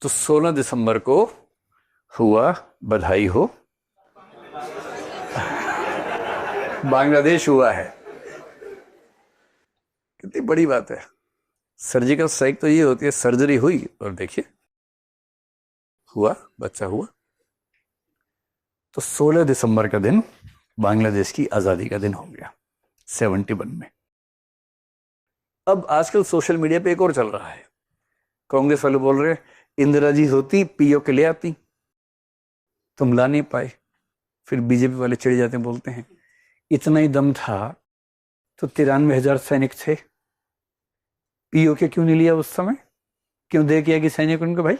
तो 16 दिसंबर को हुआ, बधाई हो, बांग्लादेश हुआ है। कितनी बड़ी बात है। सर्जिकल स्ट्राइक तो ये होती है, सर्जरी हुई और देखिए हुआ, बच्चा हुआ। तो 16 दिसंबर का दिन बांग्लादेश की आजादी का दिन हो गया 71 में। अब आजकल सोशल मीडिया पे एक और चल रहा है। कांग्रेस वाले बोल रहे इंदिरा जी होती पीओ के ले आती, तुम ला नहीं पाए। फिर बीजेपी वाले चिढ़ जाते हैं, बोलते हैं इतना ही दम था तो 93,000 सैनिक थे, पीओ के क्यों नहीं लिया उस समय, क्यों दे किया कि सैनिक उनको भाई।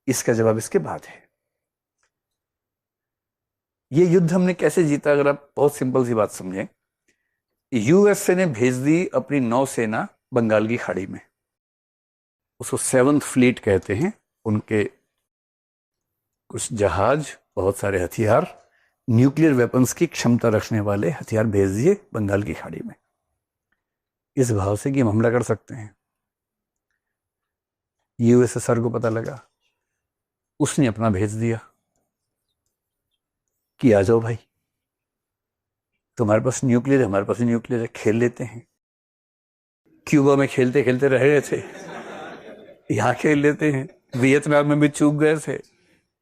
इसका जवाब इसके बाद है। ये युद्ध हमने कैसे जीता, अगर आप बहुत सिंपल सी बात समझें। यूएसए ने भेज दी अपनी नौसेना बंगाल की खाड़ी में, उसको 7th फ्लीट कहते हैं। उनके कुछ जहाज, बहुत सारे हथियार, न्यूक्लियर वेपन्स की क्षमता रखने वाले हथियार भेज दिए बंगाल की खाड़ी में, इस भाव से कि हम हमला कर सकते हैं। यूएसएसआर को पता लगा, उसने अपना भेज दिया कि आ जाओ भाई, तुम्हारे पास न्यूक्लियर है, हमारे पास न्यूक्लियर है, खेल लेते हैं। क्यूबा में खेलते खेलते रह गए थे, यहां खेल लेते हैं। वियतनाम में भी चूक गए थे,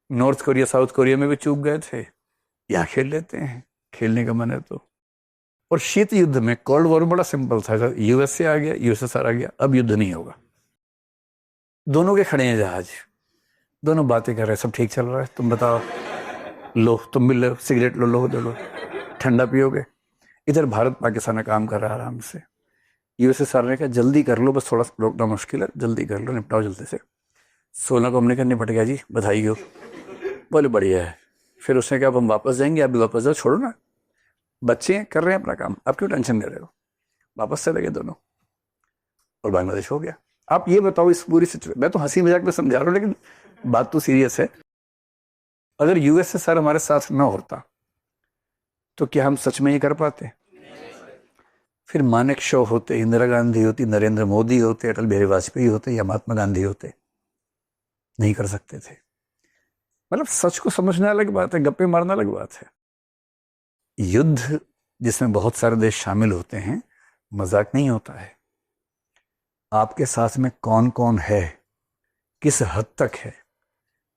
नॉर्थ कोरिया साउथ कोरिया में भी चूक गए थे, यहां खेल लेते हैं, खेलने का मन है तो। और शीत युद्ध में, कोल्ड वॉर बड़ा सिंपल था, अगर यूएसए आ गया, यूएसएसआर आ गया, अब युद्ध नहीं होगा। दोनों के खड़े हैं जहाज, दोनों बातें कर रहे हैं, सब ठीक चल रहा है। तुम बताओ, लो तुम भी लो सिगरेट, लो लो लो, ठंडा पियोगे। इधर भारत पाकिस्तान काम कर रहा है आराम से। यूएसएसआर ने कहा जल्दी कर लो, बस थोड़ा सा रोकना मुश्किल है, जल्दी कर लो, निपटाओ जल्दी से। 16 को हमने कहा निपट गया जी, बधाई हो। बोले बढ़िया है। फिर उसने कहा अब हम वापस जाएंगे, आप भी वापस जाओ, छोड़ो ना, बच्चे हैं, कर रहे हैं अपना काम, आप क्यों टेंशन ले रहे हो। वापस चले गए दोनों, और बांग्लादेश हो गया। आप ये बताओ इस पूरी सिचुएशन, मैं तो हंसी मजाक में समझा रहा हूँ, लेकिन बात तो सीरियस है। अगर यूएसएसआर हमारे साथ ना होता तो क्या हम सच में ये कर पाते। फिर मानेक शॉ होते, इंदिरा गांधी होती, नरेंद्र मोदी होते, अटल बिहारी वाजपेयी होते, या महात्मा गांधी होते, नहीं कर सकते थे। मतलब सच को समझना अलग बात है, गप्पे मारना अलग बात है। युद्ध जिसमें बहुत सारे देश शामिल होते हैं, मजाक नहीं होता है। आपके साथ में कौन कौन है, किस हद तक है,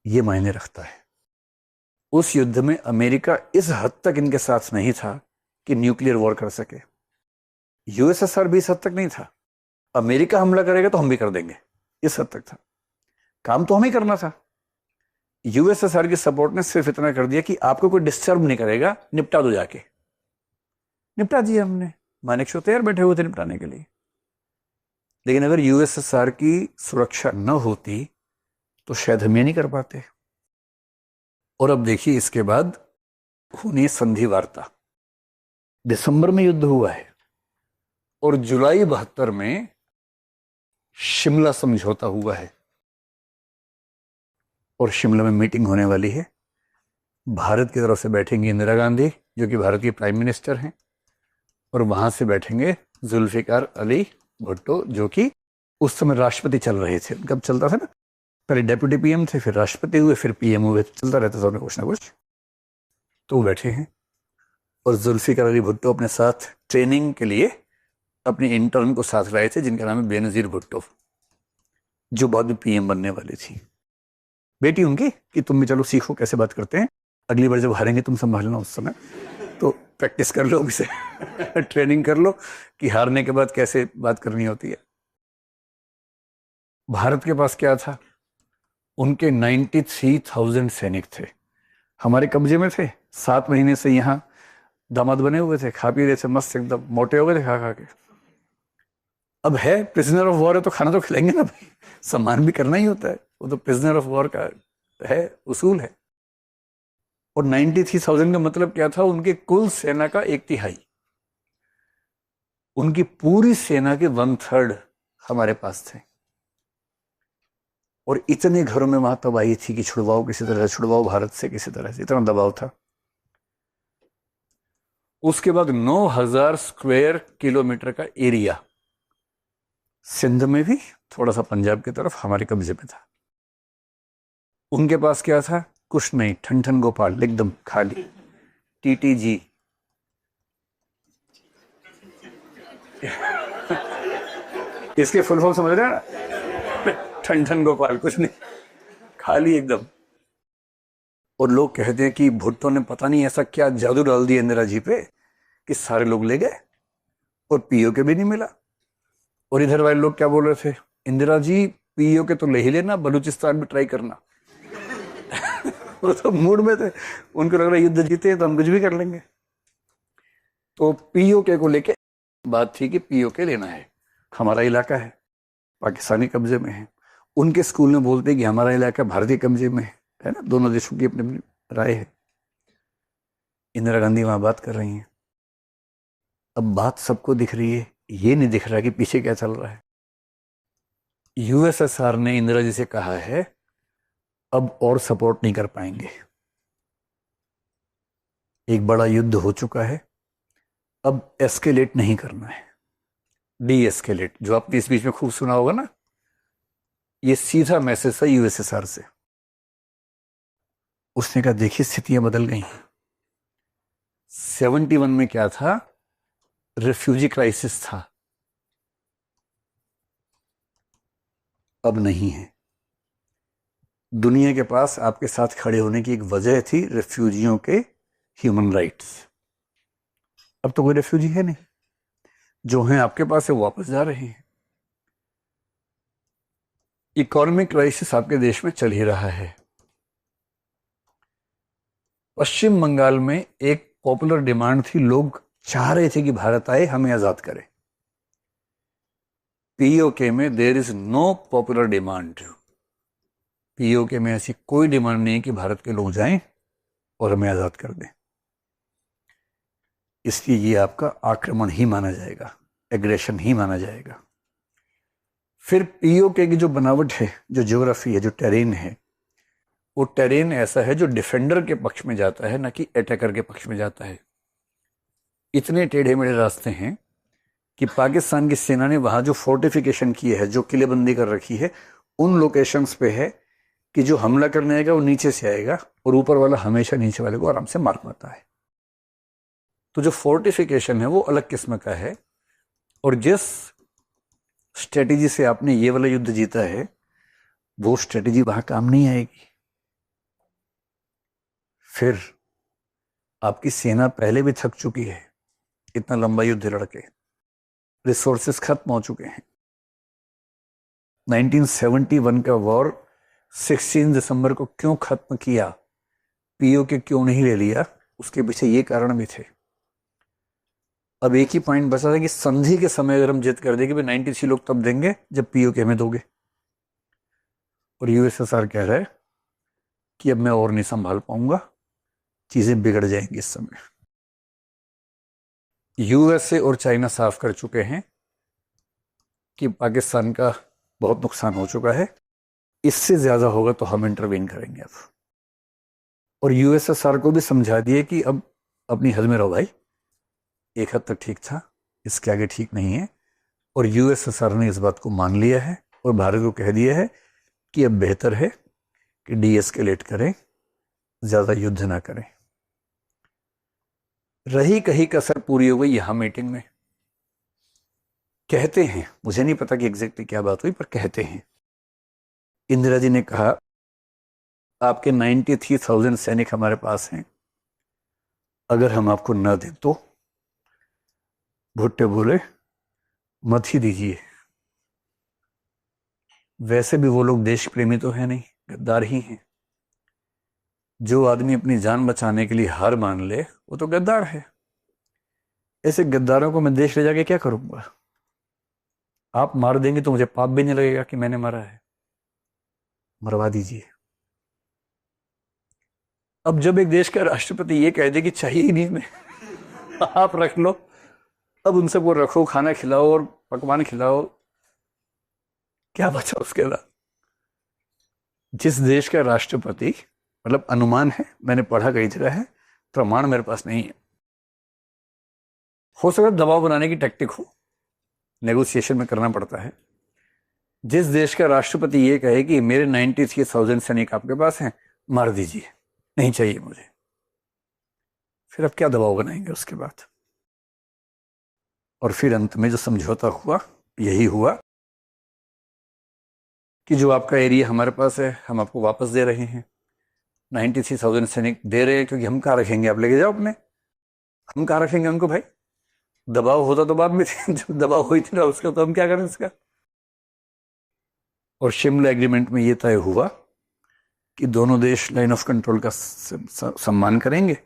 ये मायने रखता है। उस युद्ध में अमेरिका इस हद तक इनके साथ नहीं था कि न्यूक्लियर वॉर कर सके। यूएसएसआर भी इस हद तक नहीं था, अमेरिका हमला करेगा तो हम भी कर देंगे, इस हद तक था। काम तो हमें ही करना था। यूएसएसआर की सपोर्ट ने सिर्फ इतना कर दिया कि आपको कोई डिस्टर्ब नहीं करेगा, निपटा दो जाके। निपटा दिया हमने, मानेकशॉ तैयार बैठे हुए थे निपटाने के लिए। लेकिन अगर यूएसएसआर की सुरक्षा न होती तो शायद हम ये नहीं कर पाते। और अब देखिए इसके बाद हुई संधि वार्ता। दिसंबर में युद्ध हुआ है और जुलाई 72 में शिमला समझौता हुआ है, और शिमला में मीटिंग होने वाली है। भारत की तरफ से बैठेंगी इंदिरा गांधी, जो कि भारत की प्राइम मिनिस्टर हैं, और वहां से बैठेंगे जुल्फिकार अली भुट्टो, जो कि उस समय राष्ट्रपति चल रहे थे। कब चलता था ना, पहले डेप्यूटी पीएम थे, फिर राष्ट्रपति हुए, फिर पीएम हुए, चलता रहता था उन्हें कुछ ना कुछ। तो वो बैठे हैं, और जुल्फिकार अली भुट्टो अपने साथ ट्रेनिंग के लिए अपनी इंटर्न को साथ लाए थे, जिनका नाम है बेनजीर भुट्टो, जो बाद में पीएम बनने वाली थी। बेटी उनकी कि तुम भी चलो सीखो कैसे बात करते हैं, अगली बार जब हारेंगे तुम संभालना, उस समय तो प्रैक्टिस कर लो इसे ट्रेनिंग कर लो कि हारने के बाद कैसे बात करनी होती है। भारत के पास क्या था, उनके 93,000 सैनिक थे, हमारे कब्जे में थे। 7 महीने से यहाँ दामाद बने हुए थे, खा पी रहे थे, मस्त एकदम मोटे हो गए थे खा खा के। अब है प्रिजनर ऑफ वॉर है तो खाना तो खिलाएंगे ना भाई, सम्मान भी करना ही होता है, वो तो प्रिजनर ऑफ वॉर का है, उसूल है। और 93,000 का मतलब क्या था, उनके कुल सेना का 1/3, उनकी पूरी सेना के 1/3 हमारे पास थे। और इतने घरों में वहां तबाही थी कि छुड़वाओ किसी तरह से, छुड़वाओ भारत से किसी तरह से, इतना दबाव था। उसके बाद 9,000 स्क्वायर किलोमीटर का एरिया, सिंध में भी, थोड़ा सा पंजाब की तरफ, हमारे कब्जे में था। उनके पास क्या था? कुछ नहीं, ठन ठन गोपाल, एकदम खाली, TTG। इसके फुल फॉर्म समझ रहे हैं ना? ठन ठन गोपाल, कुछ नहीं, खाली एकदम। और लोग कहते हैं कि भुट्टो ने पता नहीं ऐसा क्या जादू डाल दिया इंदिरा जी पे कि सारे लोग ले गए और पीओ के भी नहीं मिला। और इधर वाले लोग क्या बोल रहे थे? इंदिरा जी पीओ के तो ले ही लेना, बलूचिस्तान में ट्राई करना। वो तो मूड में थे, उनको लग रहा है युद्ध जीते तो हम कुछ भी कर लेंगे। तो पीओ के को लेके बात थी कि पीओ के लेना है, हमारा इलाका है, पाकिस्तानी कब्जे में है। उनके स्कूल में बोलते हैं कि हमारा इलाका भारतीय कब्जे में है ना। दोनों देशों की अपनी अपनी राय है। इंदिरा गांधी वहां बात कर रही हैं। अब बात सबको दिख रही है, ये नहीं दिख रहा कि पीछे क्या चल रहा है। यूएसएसआर ने इंदिरा जी से कहा है अब और सपोर्ट नहीं कर पाएंगे, एक बड़ा युद्ध हो चुका है, अब एस्केलेट नहीं करना है, डी एस्केलेट, जो आपने इस बीच में खूब सुना होगा ना। ये सीधा मैसेज था यूएसएसआर से। उसने कहा देखिए स्थितियां बदल गई हैं। 71 में क्या था? रिफ्यूजी क्राइसिस था, अब नहीं है। दुनिया के पास आपके साथ खड़े होने की एक वजह थी, रिफ्यूजियों के ह्यूमन राइट्स। अब तो कोई रिफ्यूजी है नहीं, जो हैं आपके पास है वापस जा रहे हैं। इकोनॉमिक क्राइसिस आपके देश में चल ही रहा है। पश्चिम बंगाल में एक पॉपुलर डिमांड थी, लोग चाह रहे थे कि भारत आए, हमें आजाद करे। पीओके में there is no popular demand. POK में ऐसी कोई डिमांड नहीं है कि भारत के लोग जाएं और हमें आजाद कर दें। इसलिए ये आपका आक्रमण ही माना जाएगा, एग्रेशन ही माना जाएगा। फिर पीओके की जो बनावट है, जो ज्योग्राफी है, जो टेरेन है, वो टेरेन ऐसा है जो डिफेंडर के पक्ष में जाता है, ना कि अटैकर के पक्ष में जाता है। इतने टेढ़े मेढ़े रास्ते हैं कि पाकिस्तान की सेना ने वहां जो फोर्टिफिकेशन की है, जो किलेबंदी कर रखी है, उन लोकेशंस पे है कि जो हमला करने आएगा वो नीचे से आएगा और ऊपर वाला हमेशा नीचे वाले को आराम से मार पाता है। तो जो फोर्टिफिकेशन है वो अलग किस्म का है। और जिस स्ट्रेटेजी से आपने ये वाला युद्ध जीता है, वो स्ट्रेटेजी वहां काम नहीं आएगी। फिर आपकी सेना पहले भी थक चुकी है, इतना लंबा युद्ध लड़के, रिसोर्सेस खत्म हो चुके हैं। 1971 का वॉर 16 दिसंबर को क्यों खत्म किया, पीओके क्यों नहीं ले लिया, उसके पीछे ये कारण भी थे। अब एक ही पॉइंट बचा था कि संधि के समय अगर हम जिद कर देंगे भाई 93 लोग तब देंगे जब पीओके हमें दोगे। और यूएसएसआर कह रहा है कि अब मैं और नहीं संभाल पाऊंगा, चीजें बिगड़ जाएंगी इस समय। यूएसए और चाइना साफ कर चुके हैं कि पाकिस्तान का बहुत नुकसान हो चुका है, इससे ज्यादा होगा तो हम इंटरवीन करेंगे अब। और यूएसएसआर को भी समझा दिए कि अब अपनी हद में रहो भाई, एक हद तक ठीक था, इसके आगे ठीक नहीं है। और यूएसएसआर ने इस बात को मान लिया है और भारत को कह दिया है कि अब बेहतर है कि डीएस्केलेट करें, ज्यादा युद्ध ना करें। रही कहीं कसर पूरी हो गई यहां मीटिंग में। कहते हैं, मुझे नहीं पता कि एग्जैक्टली क्या बात हुई, पर कहते हैं इंदिरा जी ने कहा आपके 93,000 सैनिक हमारे पास हैं, अगर हम आपको न दें तो। भुट्टो बोले मत ही दीजिए, वैसे भी वो लोग देश प्रेमी तो है नहीं, गद्दार ही हैं। जो आदमी अपनी जान बचाने के लिए हार मान ले वो तो गद्दार है। ऐसे गद्दारों को मैं देश ले जाके क्या करूंगा? आप मार देंगे तो मुझे पाप भी नहीं लगेगा कि मैंने मारा है, मरवा दीजिए। अब जब एक देश का राष्ट्रपति ये कह दे कि चाहिए ही नहीं हमें, आप रख लो, अब उनसे वो रखो, खाना खिलाओ और पकवान खिलाओ, क्या बचा उसके बाद? जिस देश का राष्ट्रपति, मतलब अनुमान है, मैंने पढ़ा कई जगह है, प्रमाण मेरे पास नहीं है, हो सकता है दबाव बनाने की टैक्टिक हो, नेगोशिएशन में करना पड़ता है, जिस देश का राष्ट्रपति ये कहे कि मेरे 93,000 सैनिक आपके पास हैं, मार दीजिए, नहीं चाहिए मुझे, फिर अब क्या दबाव बनाएंगे उसके बाद? और फिर अंत में जो समझौता हुआ, यही हुआ कि जो आपका एरिया हमारे पास है हम आपको वापस दे रहे हैं। 93,000 सैनिक दे रहे हैं क्योंकि हम कहाँ रखेंगे, आप लेके जाओ अपने, हम कहाँ रखेंगे उनको भाई? दबाव होता तो बाद में जब दबाव हुई थी ना उसका, तो हम क्या करें उसका? और शिमला एग्रीमेंट में ये तय हुआ कि दोनों देश लाइन ऑफ कंट्रोल का सम्मान करेंगे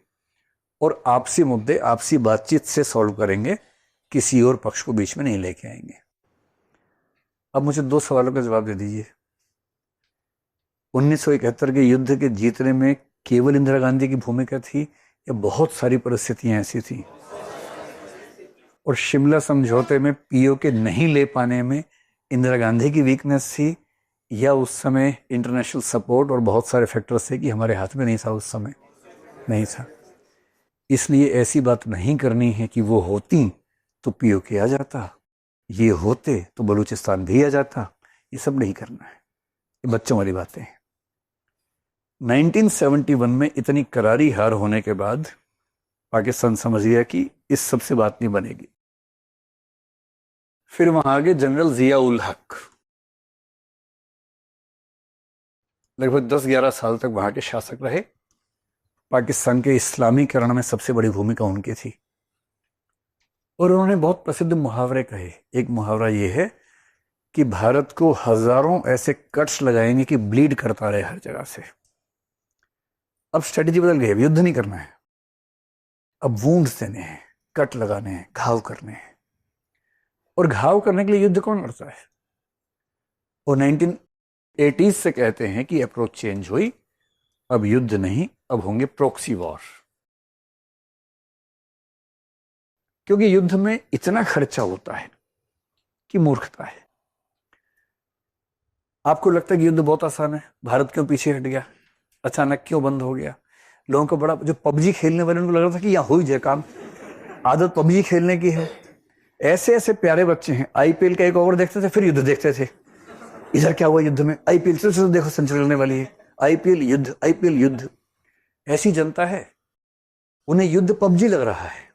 और आपसी मुद्दे आपसी बातचीत से सॉल्व करेंगे, किसी और पक्ष को बीच में नहीं लेके आएंगे। अब मुझे 2 सवालों का जवाब दे दीजिए। 1971 के युद्ध के जीतने में केवल इंदिरा गांधी की भूमिका थी या बहुत सारी परिस्थितियां ऐसी थी? और शिमला समझौते में पीओके नहीं ले पाने में इंदिरा गांधी की वीकनेस थी या उस समय इंटरनेशनल सपोर्ट और बहुत सारे फैक्टर्स थे कि हमारे हाथ में नहीं था, उस समय नहीं था? इसलिए ऐसी बात नहीं करनी है कि वो होती तो पीओके आ जाता, ये होते तो बलूचिस्तान भी आ जाता। ये सब नहीं करना है, ये बच्चों वाली बातें हैं। 1971 में इतनी करारी हार होने के बाद पाकिस्तान समझ गया कि इस सब से बात नहीं बनेगी। फिर वहां आगे जनरल जिया उल हक, लगभग 10-11 साल तक वहां के शासक रहे। पाकिस्तान के इस्लामीकरण में सबसे बड़ी भूमिका उनकी थी और उन्होंने बहुत प्रसिद्ध मुहावरे कहे। एक मुहावरा यह है कि भारत को हजारों ऐसे कट्स लगाएंगे कि ब्लीड करता रहे हर जगह से। अब स्ट्रेटेजी बदल गई, अब युद्ध नहीं करना है, अब वूंड्स देने हैं, कट लगाने हैं, घाव करने हैं। और घाव करने के लिए युद्ध कौन लड़ता है? और 1980s से कहते हैं कि अप्रोच चेंज हुई, अब युद्ध नहीं, अब होंगे प्रॉक्सी वॉर। क्योंकि युद्ध में इतना खर्चा होता है कि मूर्खता है। आपको लगता है कि युद्ध बहुत आसान है, भारत क्यों पीछे हट गया, अचानक क्यों बंद हो गया? लोगों को बड़ा, जो पबजी खेलने वाले उनको लग रहा था कि यहां हो ही जाए काम, आदत पबजी खेलने की है। ऐसे ऐसे प्यारे बच्चे हैं, आईपीएल का एक ओवर देखते थे फिर युद्ध देखते थे। इधर क्या हुआ युद्ध में, आईपीएल से देखो सेंचुरी लगने वाली है, आईपीएल युद्ध, आईपीएल युद्ध। ऐसी जनता है, उन्हें युद्ध पबजी लग रहा है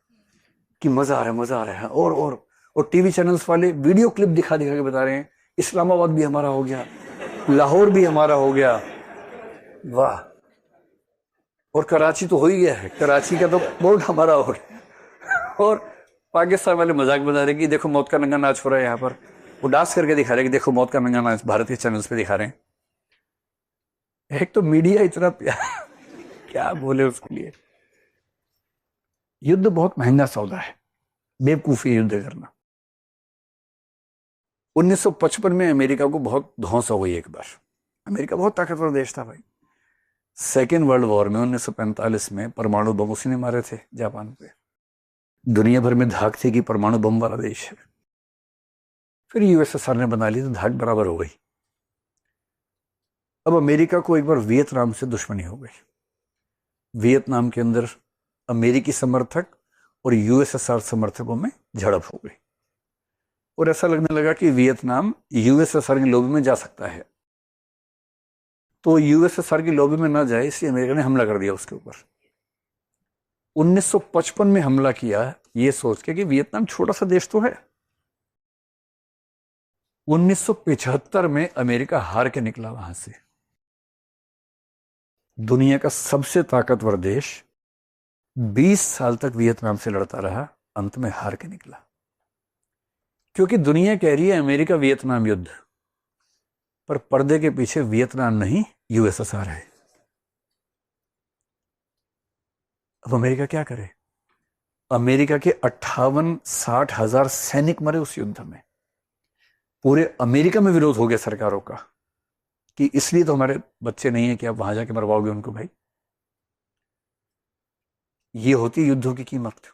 कि मजा आ रहा है, मजा आ रहा है। और टीवी चैनल्स वाले वीडियो क्लिप दिखा दिखा के बता रहे हैं इस्लामाबाद भी हमारा हो गया, लाहौर भी हमारा हो गया, वाह। और कराची तो हो ही गया है, कराची का तो बोर्ड हमारा हो गया। और पाकिस्तान वाले मजाक बना रहे कि देखो मौत का नंगा नाच हो रहा है यहाँ पर, वो डांस करके दिखा रहे कि देखो मौत का नंगा नाच, भारतीय चैनल्स पे दिखा रहे हैं। एक तो मीडिया इतना क्या बोले उसके लिए। युद्ध बहुत महंगा सौदा है, बेवकूफी युद्ध करना। 1955 में अमेरिका को बहुत धौंस हो गई एक बार। अमेरिका बहुत ताकतवर देश था भाई। सेकेंड वर्ल्ड वॉर में 1945 में परमाणु बम उसी ने मारे थे जापान पे। दुनिया भर में धाक थी कि परमाणु बम वाला देश है। फिर यूएसएसआर ने बना ली तो धाक बराबर हो गई। अब अमेरिका को एक बार वियतनाम से दुश्मनी हो गई। वियतनाम के अंदर अमेरिकी समर्थक और यूएसएसआर समर्थकों में झड़प हो गई और ऐसा लगने लगा कि वियतनाम यूएसएसआर की लॉबी में जा सकता है। तो यूएसएसआर की लॉबी में ना जाए इसलिए अमेरिका ने हमला कर दिया उसके ऊपर। 1955 में हमला किया ये सोच के कि वियतनाम छोटा सा देश तो है। 1975 में अमेरिका हार के निकला वहां से। दुनिया का सबसे ताकतवर देश 20 साल तक वियतनाम से लड़ता रहा, अंत में हार के निकला। क्योंकि दुनिया कह रही है अमेरिका वियतनाम युद्ध, पर पर्दे के पीछे वियतनाम नहीं यूएसएसआर है। अब अमेरिका क्या करे? अमेरिका के 58-60 हजार सैनिक मरे उस युद्ध में। पूरे अमेरिका में विरोध हो गया सरकारों का कि इसलिए तो हमारे बच्चे नहीं है कि आप वहां जाके मरवाओगे उनको भाई। ये होती युद्धों की कीमत।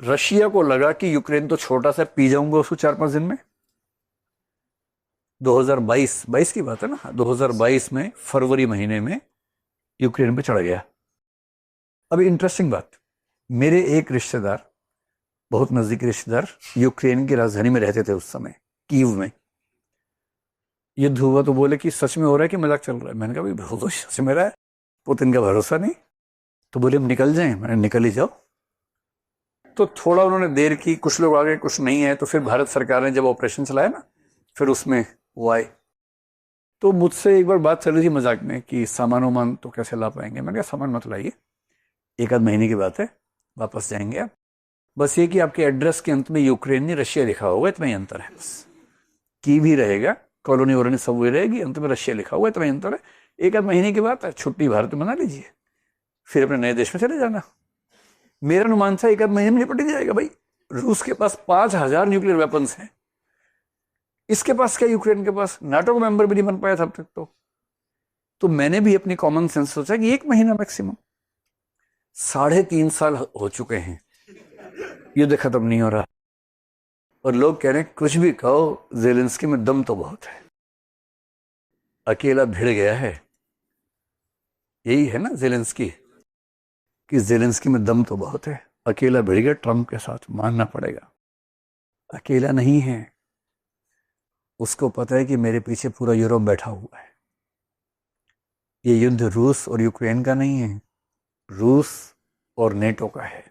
रशिया को लगा कि यूक्रेन तो छोटा सा, पी जाऊंगा उसको 4-5 दिन में। 2022 की बात है ना, 2022 में फरवरी महीने में यूक्रेन पे चढ़ गया। अब इंटरेस्टिंग बात, मेरे एक रिश्तेदार, बहुत नजदीकी रिश्तेदार, यूक्रेन की राजधानी में रहते थे उस समय, कीव में। युद्ध हुआ तो बोले कि सच में हो रहा है कि मजाक चल रहा है। मैंने कहा भाई हो तो सच में रहा है, पुतिन का भरोसा नहीं। तो बोले हम निकल जाएं। मैंने निकल ही जाओ। तो थोड़ा उन्होंने देर की, कुछ लोग आ गए कुछ नहीं है। तो फिर भारत सरकार ने जब ऑपरेशन चलाया ना, फिर उसमें वो आए। तो मुझसे एक बार बात चल रही थी मजाक में कि सामान वामान तो कैसे ला पाएंगे। मैंने कहा सामान मत लाइए, एक आध महीने की बात है, वापस जाएंगे आप। बस ये कि आपके एड्रेस के अंत में यूक्रेन नहीं रशिया लिखा होगा, इतना ही अंतर है बस। की भी रहेगा, कॉलोनी वॉलोनी सब वही रहेगी, अंत में रशिया लिखा हुआ, इतना ही अंतर है। एक आध महीने की बात है, छुट्टी भारत में मना लीजिए, फिर अपने नए देश में चले जाना। मेरा अनुमान था एक आध महीने में निपट ही जाएगा भाई। रूस के पास 5,000 न्यूक्लियर वेपन्स हैं, इसके पास क्या, यूक्रेन के पास नाटो का मेंबर भी नहीं बन पाया था अब तक। तो मैंने भी अपनी कॉमन सेंस सोचा कि एक महीना मैक्सिमम। 3.5 साल हो चुके हैं, युद्ध खत्म नहीं हो रहा, और लोग कह रहे हैं कुछ भी कहो जेलेंस्की में दम तो बहुत है, अकेला भिड़ गया है। यही है ना जेलेंस्की, कि जेलेंस्की में दम तो बहुत है, अकेला भिड़ गया ट्रंप के साथ, मानना पड़ेगा। अकेला नहीं है, उसको पता है कि मेरे पीछे पूरा यूरोप बैठा हुआ है। ये युद्ध रूस और यूक्रेन का नहीं है, रूस और नेटो का है।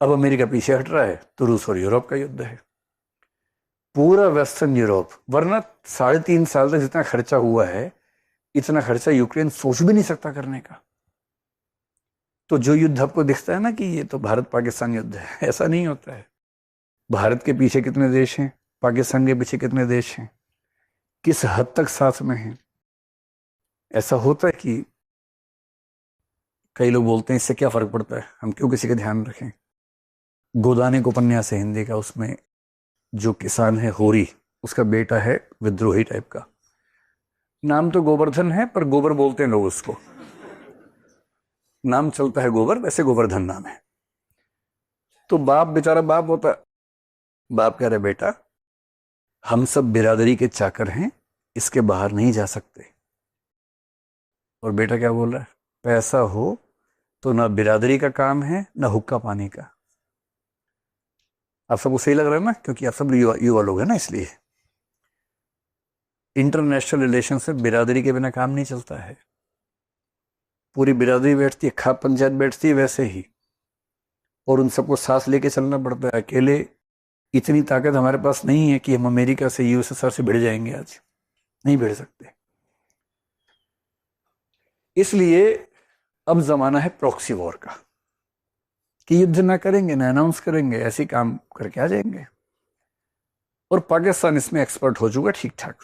अब अमेरिका पीछे हट रहा है तो रूस और यूरोप का युद्ध है, पूरा वेस्टर्न यूरोप। वरना 3.5 साल तक जितना खर्चा हुआ है, इतना खर्चा यूक्रेन सोच भी नहीं सकता करने का। तो जो युद्ध आपको दिखता है ना कि ये तो भारत पाकिस्तान युद्ध है, ऐसा नहीं होता है। भारत के पीछे कितने देश हैं, पाकिस्तान के पीछे कितने देश हैं, किस हद तक साथ में हैं। ऐसा होता है कि कई लोग बोलते हैं इससे क्या फर्क पड़ता है, हम क्यों किसी का ध्यान रखें। गोदाने को उपन्यास है हिंदी का, उसमें जो किसान है होरी, उसका बेटा है विद्रोही टाइप का, नाम तो गोवर्धन है पर गोबर बोलते हैं लोग उसको, नाम चलता है गोबर, वैसे गोवर्धन नाम है। तो बाप बेचारा बाप होता है, बाप कह रहे बेटा हम सब बिरादरी के चाकर हैं, इसके बाहर नहीं जा सकते। और बेटा क्या बोल रहा है, पैसा हो तो ना बिरादरी का काम है ना हुक्का पानी का। आप सबको सही लग रहा है ना, क्योंकि आप सब युवा लोग हैं ना, इसलिए। इंटरनेशनल रिलेशन से बिरादरी के बिना काम नहीं चलता है। पूरी बिरादरी बैठती है, खाप पंचायत बैठती है वैसे ही, और उन सबको सांस लेके चलना पड़ता है। अकेले इतनी ताकत हमारे पास नहीं है कि हम अमेरिका से, यूएसएसआर से भिड़ जाएंगे, आज नहीं भिड़ सकते। इसलिए अब जमाना है प्रॉक्सी वॉर का, कि युद्ध ना करेंगे ना अनाउंस करेंगे, ऐसे काम करके आ जाएंगे। और पाकिस्तान इसमें एक्सपर्ट हो चुका ठीक ठाक।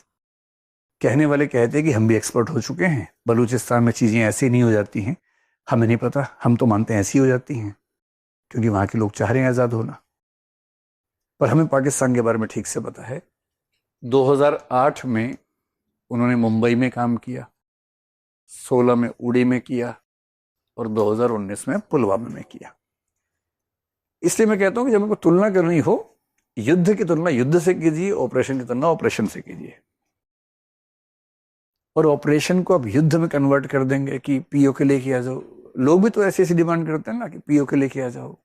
कहने वाले कहते हैं कि हम भी एक्सपर्ट हो चुके हैं, बलूचिस्तान में चीजें ऐसी नहीं हो जाती हैं, हमें नहीं पता, हम तो मानते हैं ऐसी हो जाती हैं क्योंकि वहां के लोग चाह रहे हैं आजाद होना। पर हमें पाकिस्तान के बारे में ठीक से पता है। 2008 में उन्होंने मुंबई में काम किया, 16 में उड़ी में किया, और 2019 में पुलवामा में किया। इसलिए मैं कहता हूं कि जब आपको तुलना करनी हो, युद्ध की तुलना युद्ध से कीजिए, ऑपरेशन की तुलना ऑपरेशन से कीजिए। और ऑपरेशन को अब युद्ध में कन्वर्ट कर देंगे कि पीओके लेके आ जाओ। लोग भी तो ऐसी ऐसी डिमांड करते हैं ना कि पीओके लेके आ जाओ,